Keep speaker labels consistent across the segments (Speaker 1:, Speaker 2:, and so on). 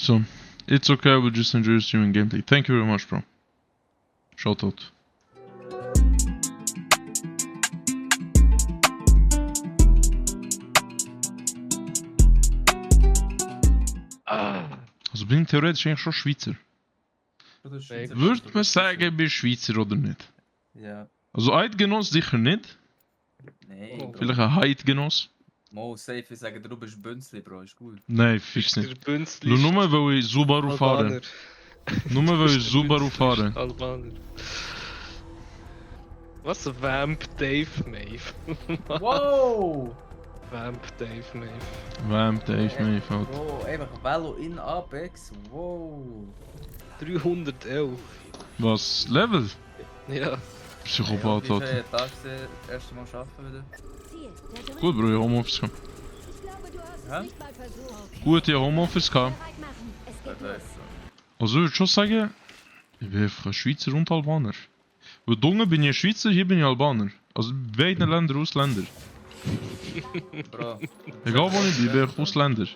Speaker 1: So, it's okay, we'll just enjoy streaming gameplay. Thank you very much, bro. Shout out. Also bin ich theoretisch eigentlich schon Schweizer. Würde man sagen, ich bin Schweizer oder nicht?
Speaker 2: Ja.
Speaker 1: Also Eidgenoss sicher nicht.
Speaker 2: Nein.
Speaker 1: Vielleicht ein Eidgenoss.
Speaker 2: Mo, safe, ich sage, du bist Bünzli, Bro, ist gut.
Speaker 1: Nein, fix
Speaker 3: Der
Speaker 1: nicht.
Speaker 3: Bünzli
Speaker 1: Nur weil ich Subaru fahre. Nur weil ich Subaru fahre.
Speaker 3: Albaner. Was? Vamp Dave Maeve.
Speaker 2: Wow!
Speaker 3: Vamp Dave Maeve.
Speaker 1: Vamp, Dave, Maeve, halt.
Speaker 2: Bro, einfach Velo in Apex, wow.
Speaker 3: 311.
Speaker 1: Was? Level?
Speaker 3: Ja.
Speaker 1: Psychopath,
Speaker 2: Ich
Speaker 1: halt.
Speaker 2: bin Tag das erste Mal arbeiten wieder.
Speaker 1: Gut, Bro, ich habe Homeoffice gehabt.
Speaker 2: Ja?
Speaker 1: Gut, ich habe Homeoffice gehabt.
Speaker 2: Das heisst so.
Speaker 1: Also ich würde schon sagen, ich bin einfach ein Schweizer und Albaner. Weil Dunge bin ich ein Schweizer, hier bin ich Albaner. Also beide Länder Ausländer.
Speaker 2: Bro.
Speaker 1: Egal wo ich bin ich Ausländer.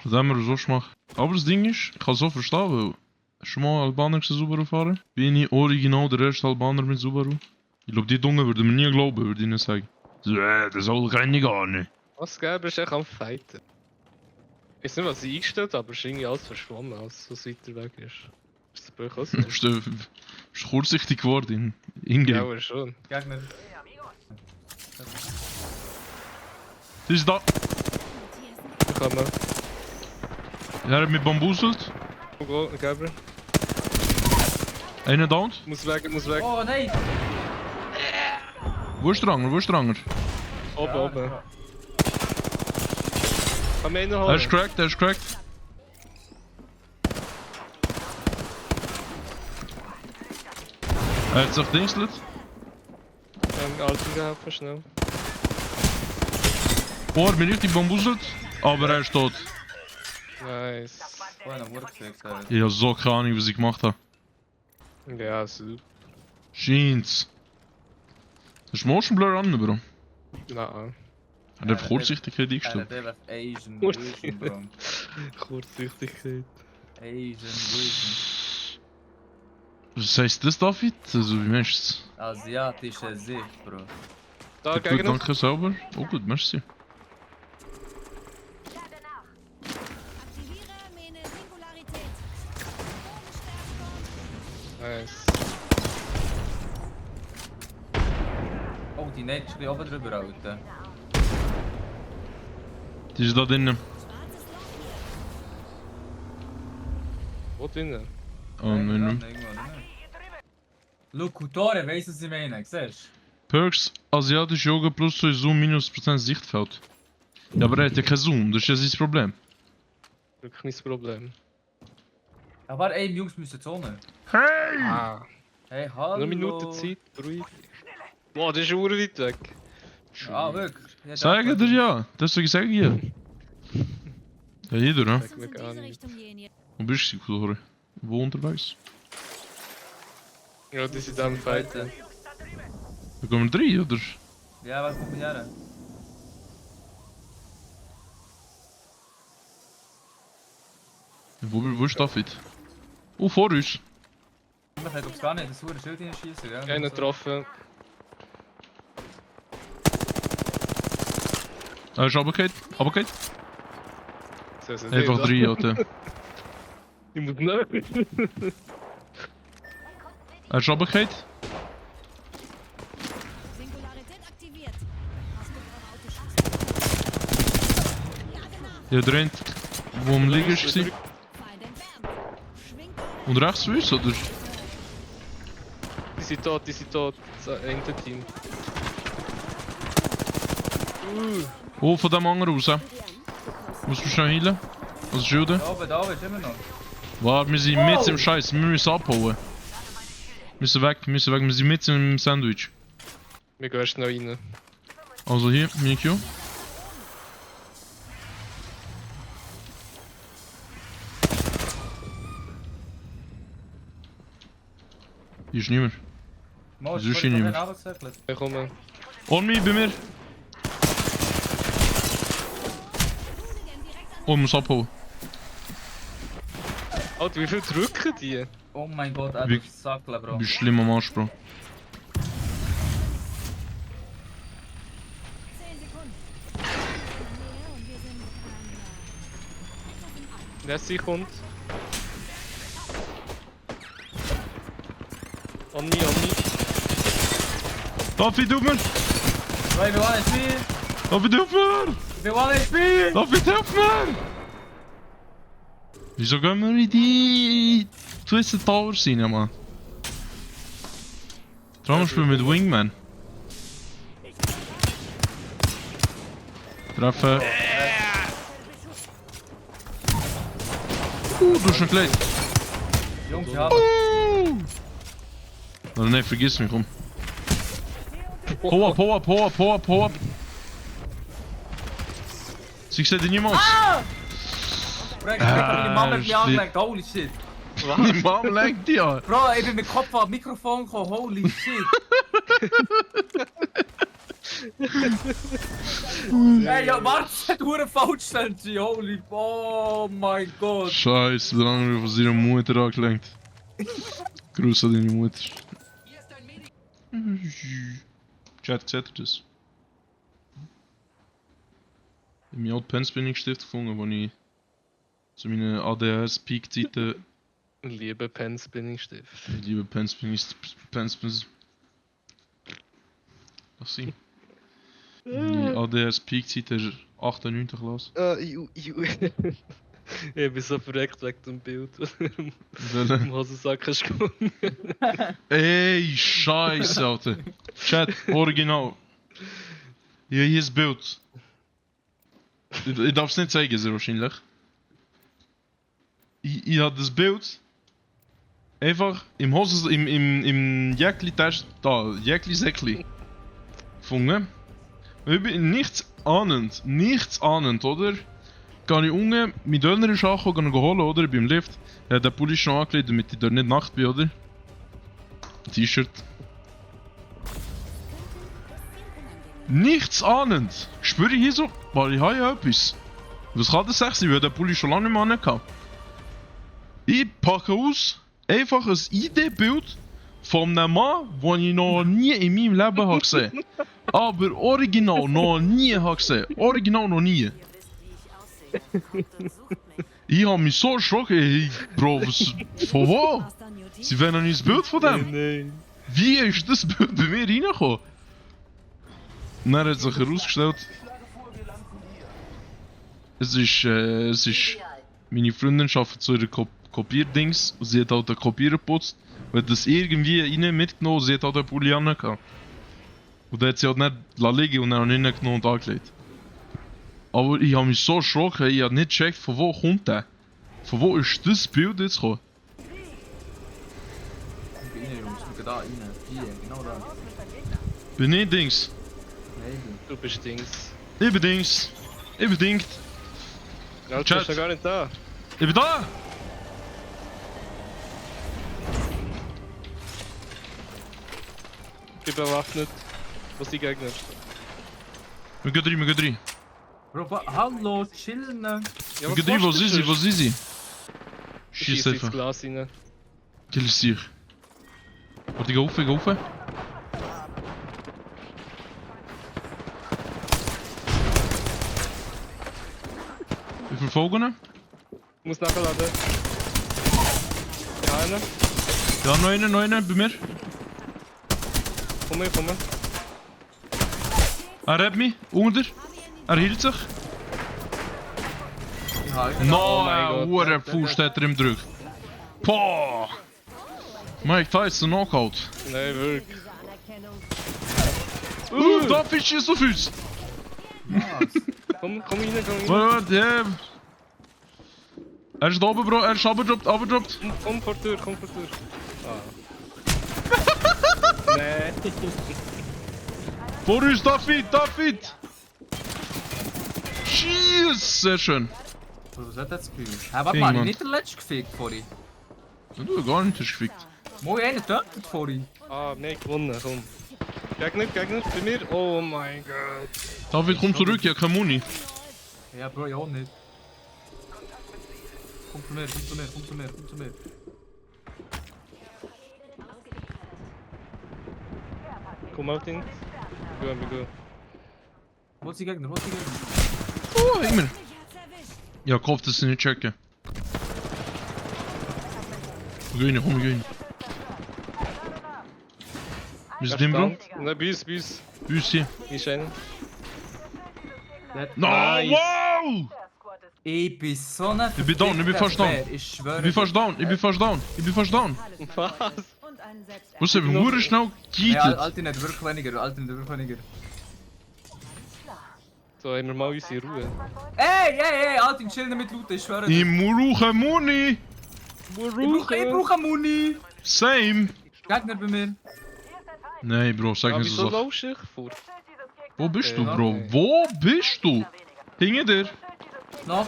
Speaker 1: Das haben wir so gemacht. Aber das Ding ist, ich kann es so verstehen, weil schon mal Albaner Subaru fahren. Bin ich original der erste Albaner mit Subaru. Ich glaube, die Dunge würden mir nie glauben, würde ich nicht sagen. So, das soll keine gar nicht.
Speaker 3: Was gäbe ist echt am Fighten. Ich weiß nicht, was sie eingestellt aber es ist irgendwie alles verschwommen, als es weiter weg ist. Ist das bei euch auch so?
Speaker 1: Bist kurzsichtig geworden in
Speaker 3: Ja,
Speaker 1: Ingame.
Speaker 3: aber schon.
Speaker 2: Gegner.
Speaker 1: Das ist da.
Speaker 3: Ich kann noch.
Speaker 1: Er hat mich bambuselt.
Speaker 3: Go, Gabriel.
Speaker 1: Einer down.
Speaker 3: Muss weg, muss weg.
Speaker 2: Oh nein!
Speaker 1: Wo ist der Anger? Wo ist der Anger?
Speaker 3: Oben,
Speaker 2: Ja,
Speaker 3: oben.
Speaker 2: ja.
Speaker 3: Kann man ihn noch
Speaker 1: Er
Speaker 3: holen?
Speaker 1: ist cracked, er ist cracked. Er hat sich dingselt.
Speaker 3: Alten geholfen, schnell.
Speaker 1: Oh, er hat mich richtig bambuselt. Aber er ist tot.
Speaker 3: Nice.
Speaker 2: Oh, einen Wurf gekriegt, Alter.
Speaker 1: Ich habe so keine Ahnung, was ich gemacht habe.
Speaker 3: Ja, super.
Speaker 1: Scheint's. Das ist Motion Blur an, Bro.
Speaker 3: Nein.
Speaker 1: Er hat Kurzsichtigkeit
Speaker 2: Er
Speaker 1: eingestellt.
Speaker 2: hat einfach Asian
Speaker 3: Gut.
Speaker 2: Vision, Bro.
Speaker 3: Kurzsichtigkeit.
Speaker 2: Asian Vision.
Speaker 1: Was heisst das, David? Also, wie meinst du
Speaker 2: Asiatische Sicht, Bro.
Speaker 3: Da,
Speaker 1: das?
Speaker 3: gegen
Speaker 1: Gut,
Speaker 3: uns.
Speaker 1: danke selber. Oh gut, merci.
Speaker 3: Nice.
Speaker 2: Oh, die Nate ist ein bisschen oben drüber, Alter.
Speaker 1: Die ist da drinnen.
Speaker 3: Wo drinnen?
Speaker 1: Oh nein, nein.
Speaker 2: Lokutore, weißt du, was ich meine? Siehst
Speaker 1: Perks, asiatisch Yoga plus so Zoom minus % Sichtfeld. Ja, aber er hat ja kein Zoom, das ist ja sein Problem.
Speaker 3: Wirklich nicht das Problem.
Speaker 2: du? Aber ey, Jungs müssen Zone.
Speaker 1: Hey!
Speaker 3: Ah.
Speaker 2: Hey, hallo.
Speaker 3: Eine Minute Zeit, beruhig dich. Boah, das ist schon weit weg.
Speaker 2: Ah, wirklich? Ja,
Speaker 1: Sag dir ja, deswegen sag ich ja. Ja, jeder, ne?
Speaker 3: Sag mir gar nicht.
Speaker 1: Wo bist du, Kulore? Wo unterwegs?
Speaker 3: Ja, die sind am Fighten.
Speaker 1: Da kommen wir drei, oder?
Speaker 2: Ja, was kommt her?
Speaker 1: Wo ist David? Oh, vor uns.
Speaker 2: Man hat aufs gar nicht das hure Schild hinschießen, gell?
Speaker 3: Einen getroffen.
Speaker 1: Er ist runtergefallen. Runtergefallen.
Speaker 3: Sehr, sehr
Speaker 1: Einfach drei, Alter.
Speaker 3: Ich muss nach.
Speaker 1: Er ist runtergefallen. Ja, der eine, wo am Liegen war. Und rechts von uns, oder?
Speaker 3: Die sind tot, die sind tot. Das eine Team.
Speaker 1: Oh, von dem anderen raus. Musst du schnell heilen? Also schilden.
Speaker 2: Da oben ist immer noch.
Speaker 1: Warte, wir sind mit im Scheiß, wir müssen abhauen. Wir müssen weg, wir sind mit im Sandwich.
Speaker 3: Wir gehen schnell rein.
Speaker 1: Also hier, meine Q. Hier ist niemand.
Speaker 2: Mo,
Speaker 1: Wieso ist hier niemand?
Speaker 3: Wir kommen.
Speaker 1: On me, bei mir. Oh, ich muss abhauen.
Speaker 3: Alter, wie viel drücken die?
Speaker 2: Oh mein Gott, du
Speaker 1: Wie-
Speaker 2: bist Sackler,
Speaker 1: Du
Speaker 2: Bro.
Speaker 1: bist schlimm am Arsch, Bro.
Speaker 4: 10 Sekunden. In der Nähe und wir sind miteinander.
Speaker 3: Nessie kommt. Onni.
Speaker 1: David, hilf mir!
Speaker 2: Bro, ich will alle spielen!
Speaker 1: David, hilf mir!
Speaker 2: Ich will alle spielen!
Speaker 1: David, hilf mir! Wieso gehen wir in die Twisted Towers rein, Mann? Traum spielen mit Wingman. Treffen. Du hast ihn gelegt.
Speaker 2: Jungs, ich habe.
Speaker 1: Oh nein, vergiss mich, komm. Hau ab. Sie sehen dich niemals.
Speaker 2: Bro, ich hab meine Mama mit
Speaker 1: shit.
Speaker 2: mir angelegt, holy shit.
Speaker 1: Die Mom legt dich an.
Speaker 2: Bro, ich bin mit Kopf am Mikrofon gekommen, holy shit. Ey, ja, warte, das hat hure falsch gestellt, holy, oh mein Gott.
Speaker 1: Scheiße, der andere von seiner Mutter angelenkt. Gruß an deine Mutter. Chat, seht ihr das? Ich habe meinen alten Penspinning-Stift gefunden, wo ich zu meinen ADHS-Peak-Zeiten
Speaker 3: Liebe Pen-Spinning-Stift.
Speaker 1: ich liebe Penspins. Lass sie. Meine ADHS-Peak-Zeiten 8. und 9. Klasse.
Speaker 3: Ich bin so verreckt wegen dem Bild.
Speaker 1: Welche?
Speaker 3: Im Hosensack hast du gefunden.
Speaker 1: Ey, Scheiße, Alter. Chat, original. Ja, hier ist das Bild. Ich darf es nicht zeigen, sehr wahrscheinlich. Ich habe das Bild einfach im Jäckli-Test, da, Jäckli-Säckli gefunden. Ich bin nichts ahnend, oder? Gehe ich unten, mein Döner ist angekommen, holen, oder? Ich bin im Lift. Der Pulli ist schon angelegt, damit ich dort nicht nackt bin, oder? T-Shirt. Nichts ahnend! Spüre ich hier so, weil ich habe ja etwas. Was kann das sein, weil der Pulli schon lange nicht mehr angehabt. Ich packe aus, einfach ein ID-Bild von einem Mann, den ich noch nie in meinem Leben habe gesehen. Aber original noch nie habe gesehen. Original noch nie. Ich habe mich so erschrocken, hey, Bro, was, von wo? Sie wollen ein neues Bild von dem?
Speaker 3: Nein.
Speaker 1: Wie ist das Bild bei mir reingekommen? Und dann hat sich herausgestellt, es ist, meine Freundin arbeitet zu ihrer Kopierdings und sie hat halt den Kopierer geputzt und hat das irgendwie rein mitgenommen und sie hat halt den Pulli angehabt. Und dann hat sie halt nicht liegen und dann reingenommen und angelegt. Aber ich habe mich so erschrocken, ich habe nicht gecheckt, von wo kommt der? Von wo ist das Bild jetzt gekommen?
Speaker 2: Ich bin rein, Jungs, ich bin da rein. Hier, genau da.
Speaker 1: Bin ich Dings?
Speaker 2: Maybe.
Speaker 3: Du bist Dings.
Speaker 1: Ich bin Dings. Ich bin Dings.
Speaker 3: Ja, du
Speaker 1: Chat.
Speaker 3: bist ja gar nicht da.
Speaker 1: Ich bin da!
Speaker 3: Ich bin bewaffnet. Was die Gegner?
Speaker 1: Wir gehen rein.
Speaker 2: Bro, hallo, chillen.
Speaker 3: Ja,
Speaker 1: Wir gehen rein, wo sind sie?
Speaker 3: Ich
Speaker 1: Schieß
Speaker 3: schieße ins
Speaker 1: einfach.
Speaker 3: Glas rein.
Speaker 1: Kill sich. Warte, geh rauf. Wir verfolgen ihn.
Speaker 3: Ich muss nachladen. Ja, einer.
Speaker 1: Ja, noch einen bei mir.
Speaker 3: Komm her.
Speaker 1: Er hat mich, unter. Er hielt sich.
Speaker 2: Ich habe
Speaker 3: Oh mein
Speaker 1: No,
Speaker 3: Gott.
Speaker 1: hure Fuß hat er ihm gedrückt. Boah! Mike Tyson Knockout.
Speaker 3: Nein, wirklich.
Speaker 1: Da schießt auf uns!
Speaker 3: Komm rein.
Speaker 1: Warte, ja. Er ist da oben, Bro, er ist abgedroppt.
Speaker 3: Komm vor die Tür. Ah. Nein.
Speaker 1: Vor uns, David! Schieß! Sehr schön.
Speaker 2: Bro, was hat das Gefühl? Hä, warte
Speaker 1: Fing,
Speaker 2: mal,
Speaker 1: Mann.
Speaker 2: ich nicht der letzte gefickt vorhin.
Speaker 1: Du gar nicht hast gefickt.
Speaker 2: Moi, einer tötet vorhin.
Speaker 3: Ah, nein, gewonnen, komm. Gegner, bei mir. Oh mein Gott.
Speaker 1: David, komm zurück, ich hab keine Muni.
Speaker 2: Ja, Bro, ich auch nicht. Komm zu mir, komm zu mir, komm zu mir, komm zu mir.
Speaker 3: Komm auf den. Go, go.
Speaker 2: Wo ist die Gegner, wo ist die Gegner?
Speaker 1: Oh, hing mir.
Speaker 4: Mich hat's erwischt.
Speaker 1: Ja, kauf das nicht checken. Wir gehen, komm, wir gehen. Wir sind Bro.
Speaker 3: Nein, bis.
Speaker 1: Büst hier.
Speaker 3: Ist einer.
Speaker 1: No,
Speaker 3: Nice.
Speaker 1: wow!
Speaker 2: Ich bin so ein
Speaker 1: Ich bin down, ich bin fast down.
Speaker 2: Bär, ich schwöre.
Speaker 1: Ich bin fast down, ich bin fast down, ich bin fast down.
Speaker 3: Was?
Speaker 4: Und einen selbst
Speaker 1: Was haben wir hure schnell
Speaker 2: Ja,
Speaker 1: geheatet?
Speaker 2: Alter nicht wirklich weniger, Alter nicht wirklich weniger.
Speaker 3: So haben wir mal unsere Ruhe.
Speaker 2: Ey, Alter, chill nicht mit Loot, ich schwöre.
Speaker 1: Ich brauche Muni.
Speaker 2: Ich brauche Muni.
Speaker 1: Same.
Speaker 2: Gegner bei mir.
Speaker 1: Nein, Bro, sag
Speaker 3: Aber
Speaker 1: nicht so
Speaker 3: wieso
Speaker 1: Sachen.
Speaker 3: laufst du vor?
Speaker 1: Wo bist du,
Speaker 3: Okay,
Speaker 1: Bro?
Speaker 3: okay.
Speaker 1: Wo bist du? Hinter dir.
Speaker 2: Noch.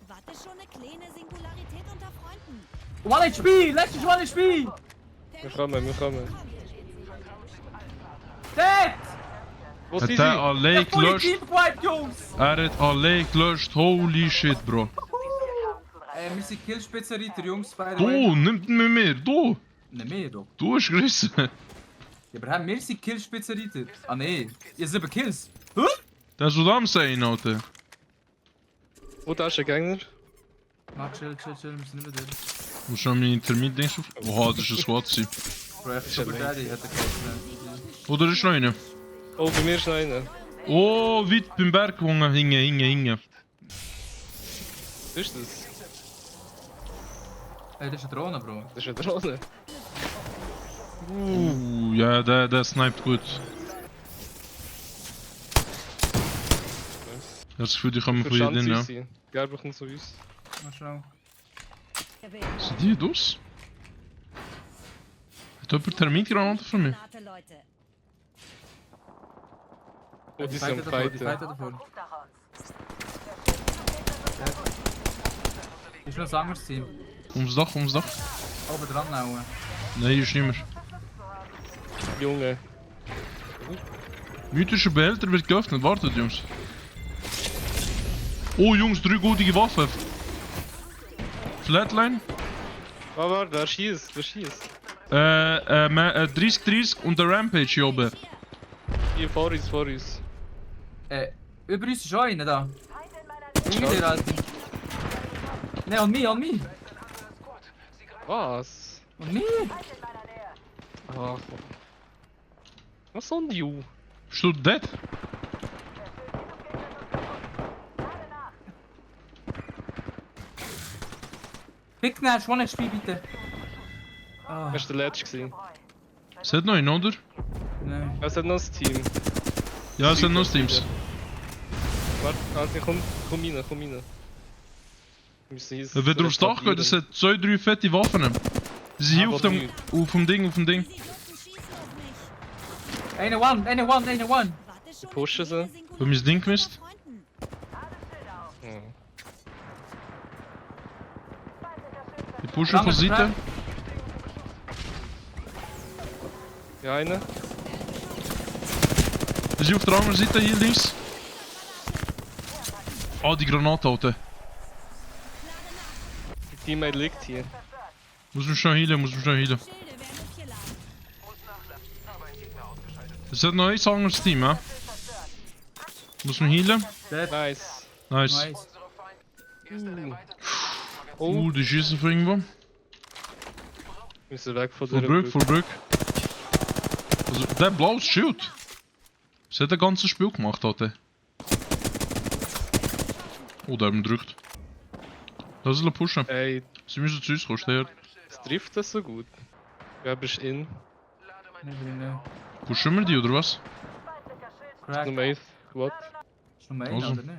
Speaker 4: Warte schon eine kleine Singularität unter Freunden.
Speaker 2: 1 HP, letztes 1 HP.
Speaker 3: Wir kommen.
Speaker 2: Dead!
Speaker 3: Wo
Speaker 1: Hat
Speaker 3: sind
Speaker 1: er
Speaker 3: sie?
Speaker 1: allein
Speaker 2: Ich hab voll
Speaker 1: gelöscht?
Speaker 2: Team gewiped, Jungs!
Speaker 1: Er hat allein gelöscht. Holy shit, Bro.
Speaker 2: Wir sind Killspitzenreiter, Jungs, by the
Speaker 1: Du,
Speaker 2: way.
Speaker 1: nimm mir mehr. Du.
Speaker 2: Ne, mehr doch.
Speaker 1: Du hast gerissen.
Speaker 2: Ja, aber wir sind Killspitzenreiter. Ah, nee. Ihr 7 Kills. Hä?
Speaker 1: Das ist was am sein, Alter.
Speaker 3: Wo da ist der Gegner?
Speaker 2: Na, chill, wir sind nicht mehr drin.
Speaker 1: Muss schon meine Termin-Dings auf. Oha, das ist ein Squad. sein.
Speaker 2: Bro, einfach Super Daddy hat er gesagt.
Speaker 1: Oder ist noch einer?
Speaker 3: Oh, bei mir ist noch einer.
Speaker 1: Oh, weit beim Berg hingen.
Speaker 3: Was ist das?
Speaker 2: Ey, das ist eine Drohne, Bro.
Speaker 3: Das ist eine Drohne.
Speaker 1: Ja, der sniped gut. Ich hab das Gefühl, die kommen von hier
Speaker 3: Verschanzt
Speaker 1: drin, ja.
Speaker 3: ist sie. Gelb kommt zu uns.
Speaker 2: Mal schauen.
Speaker 1: Sind die das? Hat jemand Termingranaten von mir?
Speaker 4: Granate, Leute.
Speaker 3: Oh, die sind am
Speaker 2: Die
Speaker 3: Fighten.
Speaker 2: fighten davor. Ist noch ein anderes Team.
Speaker 1: Ums Dach.
Speaker 2: Oben dran hauen.
Speaker 1: Nein, ist nicht mehr.
Speaker 3: Junge.
Speaker 1: Mythischer Behälter wird geöffnet. Wartet, Jungs. Oh, Jungs, 3 gute Waffen. Flatline.
Speaker 3: Warte, wer schießt?
Speaker 1: 30 und der Rampage hier oben.
Speaker 3: Hier, vor uns.
Speaker 2: Über uns ist auch einer da. Hinter dir, Alter. Ne, on me.
Speaker 3: Was?
Speaker 2: On me.
Speaker 3: Ach. Was on you?
Speaker 1: Bist du dead?
Speaker 2: Pick Nash, 1 HP bitte. Ah,
Speaker 3: Das war der letzte gewesen.
Speaker 1: Es hat noch einen, oder?
Speaker 2: nein.
Speaker 3: Es hat noch ein Team.
Speaker 1: Ja, es hat noch Teams.
Speaker 3: Warte, Alter, komm rein. Wir müssen hier
Speaker 1: Wenn du aufs Dach gehst, es hat 2, 3 fette Waffen. Die sind hier
Speaker 3: Aber
Speaker 1: auf dem Ding.
Speaker 4: Die Idioten schießen auf mich.
Speaker 2: Eine one.
Speaker 4: Warte schon
Speaker 3: pushen
Speaker 4: eine kleine
Speaker 3: sie.
Speaker 4: Singularität
Speaker 1: Haben wir das Ding gemisst?
Speaker 4: unter Freunden.
Speaker 1: Die pushen von Seite.
Speaker 3: Ja, einer.
Speaker 1: Die sind auf der anderen Seite hier links. Ah, die Granate, Alter.
Speaker 3: Die Teammate liegt hier.
Speaker 1: Muss mich schnell healen.
Speaker 4: Schilde werden hochgeladen.
Speaker 1: Es hat noch ein anderes Team, ja? Muss man healen?
Speaker 2: Dead.
Speaker 3: Nice.
Speaker 1: Nice.
Speaker 2: Nice.
Speaker 3: Oh,
Speaker 1: Die schießen von irgendwo.
Speaker 3: wir müssen weg von
Speaker 1: Voll
Speaker 3: der
Speaker 1: Brück. Also, der blaues Schild. Das hat ein ganzes Spiel gemacht, Alter. Oh, der hat mich gedrückt. Das ist ein Pushen.
Speaker 3: Ey,
Speaker 1: Sie müssen zu uns kommen, stehen.
Speaker 3: es trifft das so gut. Ja, bist in.
Speaker 2: Ne.
Speaker 1: Pushen wir die, oder was?
Speaker 2: Crack.
Speaker 3: Nummer 1. What?
Speaker 2: Ist noch mehr,
Speaker 1: Also.
Speaker 2: oder nicht?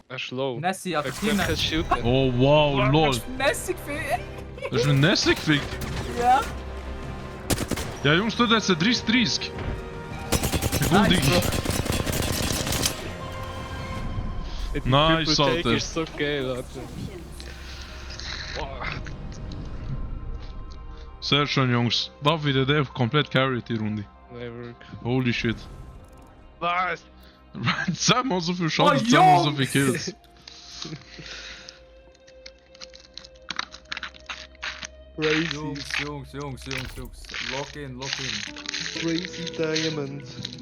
Speaker 3: Er ist low.
Speaker 2: Nessie, auf
Speaker 3: Er
Speaker 2: der Team.
Speaker 3: kann kein Schild mehr.
Speaker 1: Oh, wow, lol.
Speaker 2: Nessie gefickt.
Speaker 1: Das ist ein Nessie gefickt.
Speaker 2: Ja.
Speaker 1: Ja, Jungs, dort hat es 30-30.
Speaker 2: Nice,
Speaker 1: Sekunde.
Speaker 2: Bro.
Speaker 3: Die
Speaker 1: Nice,
Speaker 3: Triple Take
Speaker 1: Alter.
Speaker 3: ist so geil, Alter. Boah.
Speaker 1: Sehr schön, Jungs. David, der komplett carried die Runde.
Speaker 3: Never.
Speaker 1: Holy shit.
Speaker 3: Was?
Speaker 1: Zusammen so viel Schaden,
Speaker 2: Oh,
Speaker 1: zusammen so
Speaker 2: Jungs!
Speaker 1: viel Kills.
Speaker 3: Crazy.
Speaker 2: Jungs. Lock in.
Speaker 3: Crazy Diamond.